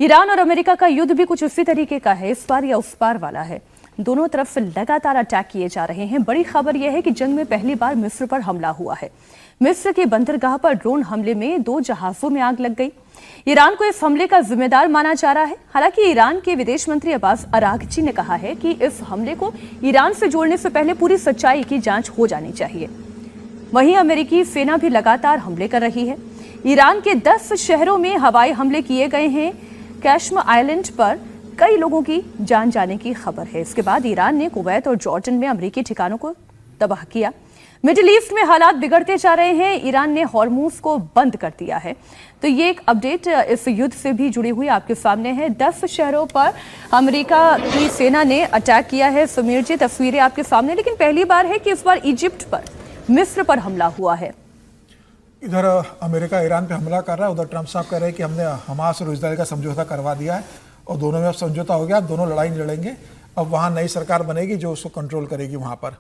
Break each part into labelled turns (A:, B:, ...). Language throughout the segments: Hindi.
A: ईरान और अमेरिका का युद्ध भी कुछ उसी तरीके का है, इस पार या उस पार वाला है। दोनों तरफ लगातार अटैक किए जा रहे हैं। बड़ी खबर यह है कि जंग में पहली बार मिस्र पर हमला हुआ है। मिस्र के बंदरगाह पर ड्रोन हमले में 2 जहाजों में आग लग गई। ईरान को इस हमले का जिम्मेदार माना जा रहा है। हालांकि ईरान के विदेश मंत्री अब्बास अरागची ने कहा है कि इस हमले को ईरान से जोड़ने से पहले पूरी सच्चाई की जांच हो जानी चाहिए। वहीं अमेरिकी सेना भी लगातार हमले कर रही है। ईरान के 10 शहरों में हवाई हमले किए गए हैं। कैशम आइलैंड पर कई लोगों की जान जाने की खबर है। इसके बाद ईरान ने कुवैत और जॉर्डन में अमेरिकी ठिकानों को तबाह किया। मिडिल ईस्ट में हालात बिगड़ते जा रहे हैं। ईरान ने हॉर्मूज को बंद कर दिया है। तो ये एक अपडेट इस युद्ध से भी जुड़ी हुई आपके सामने है। 10 शहरों पर अमेरिका की सेना ने अटैक किया है। समीर जी, तस्वीरें आपके सामने, लेकिन पहली बार है कि इस बार इजिप्ट पर, मिस्र पर हमला हुआ है।
B: इधर अमेरिका ईरान पे हमला कर रहा है, उधर ट्रंप साहब कह रहे हैं कि हमने हमास और इजराइल का समझौता करवा दिया है और दोनों में अब समझौता हो गया। अब दोनों लड़ाई नहीं लड़ेंगे। अब वहाँ नई सरकार बनेगी जो उसको कंट्रोल करेगी वहाँ पर।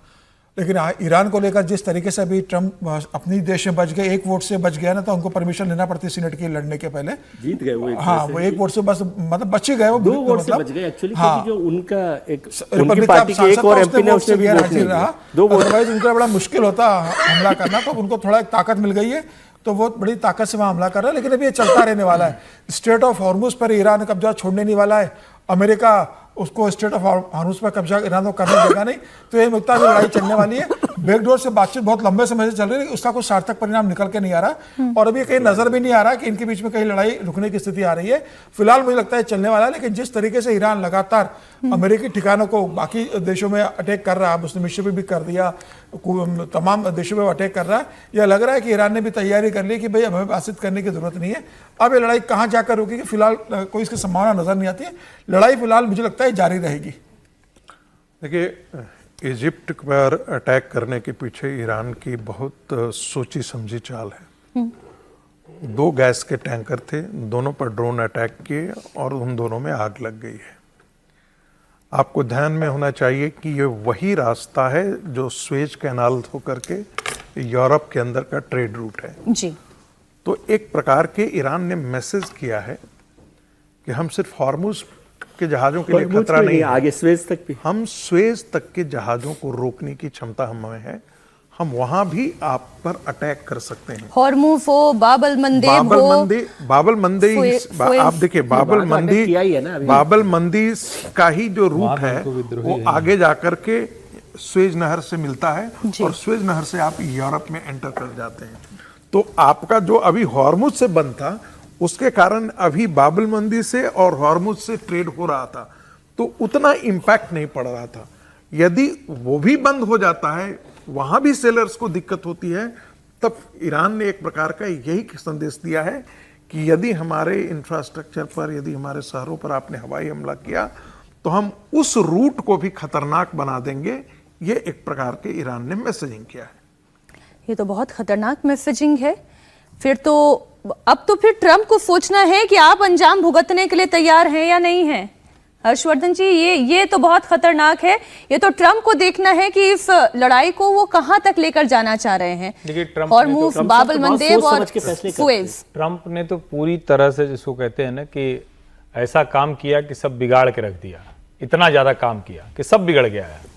B: लेकिन ईरान को लेकर जिस तरीके से अभी ट्रंप अपनी देश में बच गए, 1 वोट से बच गया ना, तो उनको परमिशन लेना पड़ती सीनेट की लड़ने के पहले।
C: जीत गए वो।
B: हाँ, वो 1 वोट से बस मतलब बच ही गए वो।
C: 2 वोट से बच गए एक्चुअली। हाँ, जो उनका एक उनकी पार्टी के एक और एमपी ने उससे भी
B: हाजिर रहा। अदरवाइज उनका बड़ा मुश्किल होता हमला करना। तो उनको थोड़ा ताकत मिल गई है तो वो बड़ी ताकत से वहाँ हमला कर रहा है। लेकिन अभी ये चलता रहने वाला है। स्ट्रेट ऑफ हॉर्मुज पर ईरान कब्जा छोड़ने नहीं वाला है। अमेरिका उसको स्टेट ऑफ हॉर्मुज पर कब्जा ईरान को करने देगा नहीं। तो ये मुद्दा में लड़ाई चलने वाली है। बैकडोर से बातचीत बहुत लंबे समय से चल रही है, उसका कोई सार्थक परिणाम निकल के नहीं आ रहा। और अभी कहीं नजर भी नहीं आ रहा कि इनके बीच में कहीं लड़ाई रुकने की स्थिति आ रही है। फिलहाल मुझे लगता है चलने वाला है। लेकिन जिस तरीके से ईरान लगातार अमेरिकी ठिकानों को बाकी देशों में अटैक कर रहा है, मुस्लिम विश्व पे भी कर दिया, तमाम देशों में अटैक कर रहा है, यह लग रहा है कि ईरान ने भी तैयारी कर ली कि भाई हमें बातचीत करने की जरूरत नहीं है। अब ये लड़ाई कहाँ जाकर रुकेगी फिलहाल कोई इसकी संभावना नजर नहीं आती है। लड़ाई फिलहाल मुझे लगता है जारी रहेगी।
D: देखिए, इजिप्ट पर अटैक करने के पीछे ईरान की बहुत सोची समझी चाल है। 2 गैस के टैंकर थे, दोनों पर ड्रोन अटैक किए और उन दोनों में आग लग गई है। आपको ध्यान में होना चाहिए कि ये वही रास्ता है जो स्वेज कैनाल होकर के यूरोप के अंदर का ट्रेड रूट है
A: जी।
D: तो एक प्रकार के ईरान ने मैसेज किया है कि हम सिर्फ हॉर्मुज के जहाजों के लिए खतरा नहीं है,
C: आगे स्वेज तक भी,
D: हम स्वेज तक के जहाजों को रोकने की क्षमता हमें है। हम वहां भी आप पर अटैक कर सकते हैं।
A: हॉर्मुज हो, बाबल मंदेब
D: आप देखिए, बाबल मंदी का ही जो रूट है वो आगे जाकर के स्वेज नहर से मिलता है और स्वेज नहर से आप यूरोप में एंटर कर जाते हैं। तो आपका जो अभी हॉर्मुज से बंद था, उसके कारण अभी बाबल मंदी से और हॉर्मुज से ट्रेड हो रहा था, तो उतना इंपैक्ट नहीं पड़ रहा था। यदि वो भी बंद हो जाता है, वहां भी सेलर्स को दिक्कत होती है, तब ईरान ने एक प्रकार का यही संदेश दिया है कि यदि हमारे इंफ्रास्ट्रक्चर पर, यदि हमारे शहरों पर आपने हवाई हमला किया तो हम उस रूट को भी खतरनाक बना देंगे। ये एक प्रकार के ईरान ने मैसेजिंग किया है।
A: ये तो बहुत खतरनाक मैसेजिंग है। फिर तो अब तो फिर ट्रंप को सोचना है कि आप अंजाम भुगतने के लिए तैयार हैं या नहीं हैं। हर्षवर्धन जी, ये तो बहुत खतरनाक है। ये तो ट्रंप को देखना है कि इस लड़ाई को वो कहां तक लेकर जाना चाह रहे हैं। हॉर्मुज, बाबल मंदेब और सुएज।
E: ट्रंप ने तो पूरी तरह से, जिसको कहते हैं ना, कि ऐसा काम किया कि सब बिगाड़ के रख दिया। इतना ज्यादा काम किया कि सब बिगड़ गया है।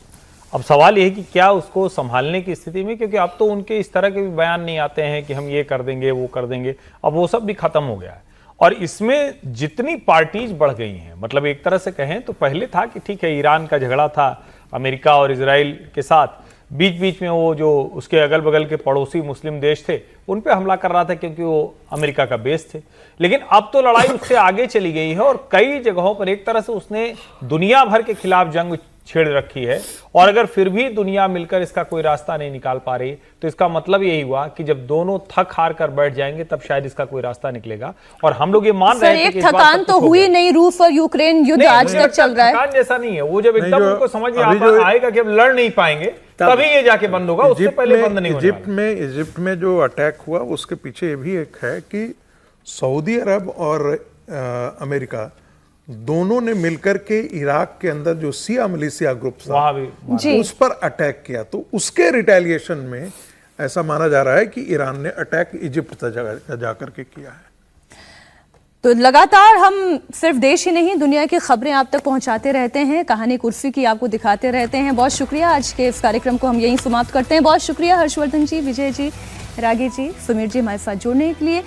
E: अब सवाल यह है कि क्या उसको संभालने की स्थिति में, क्योंकि अब तो उनके इस तरह के भी बयान नहीं आते हैं कि हम ये कर देंगे, वो कर देंगे। अब वो सब भी खत्म हो गया है। और इसमें जितनी पार्टीज बढ़ गई हैं, मतलब एक तरह से कहें तो पहले था कि ठीक है, ईरान का झगड़ा था अमेरिका और इजराइल के साथ, बीच बीच में वो जो उसके अगल बगल के पड़ोसी मुस्लिम देश थे उन पे हमला कर रहा था क्योंकि वो अमेरिका का बेस थे। लेकिन अब तो लड़ाई उससे आगे चली गई है और कई जगहों पर एक तरह से उसने दुनिया भर के खिलाफ जंग छेड़ रखी है। और अगर फिर भी दुनिया मिलकर इसका कोई रास्ता नहीं निकाल पा रही, तो इसका मतलब यही हुआ कि जब दोनों थक हार कर बैठ जाएंगे तब शायद इसका कोई रास्ता निकलेगा। और हम लोग ये मान रहे हैं कि
A: थकान तो हुई नहीं। रूस और यूक्रेन युद्ध आज तक चल रहा है।
E: थकान जैसा नहीं है। वो जब एकदम उनको समझ में आएगा कि अब लड़ नहीं पाएंगे, तभी ये जाके बंद होगा। उससे पहले बंद नहीं होगा।
D: इजिप्ट में जो अटैक हुआ उसके पीछे ये भी एक है कि सऊदी अरब और अमेरिका दोनों ने मिलकर के इराक के अंदर जो शिया मिलिशिया ग्रुप था उस पर अटैक किया। तो उसके रिटेलिएशन में ऐसा माना जा रहा है कि ईरान ने अटैक इजिप्ट तक जाकर के किया है।
A: तो लगातार हम सिर्फ देश ही नहीं दुनिया की खबरें आप तक पहुंचाते रहते हैं, कहानी कुर्सी की आपको दिखाते रहते हैं। बहुत शुक्रिया। आज के इस कार्यक्रम को हम यहीं समाप्त करते हैं। बहुत शुक्रिया हर्षवर्धन जी, विजय जी, रागी जी, सुमीर जी हमारे साथ जुड़ने के लिए।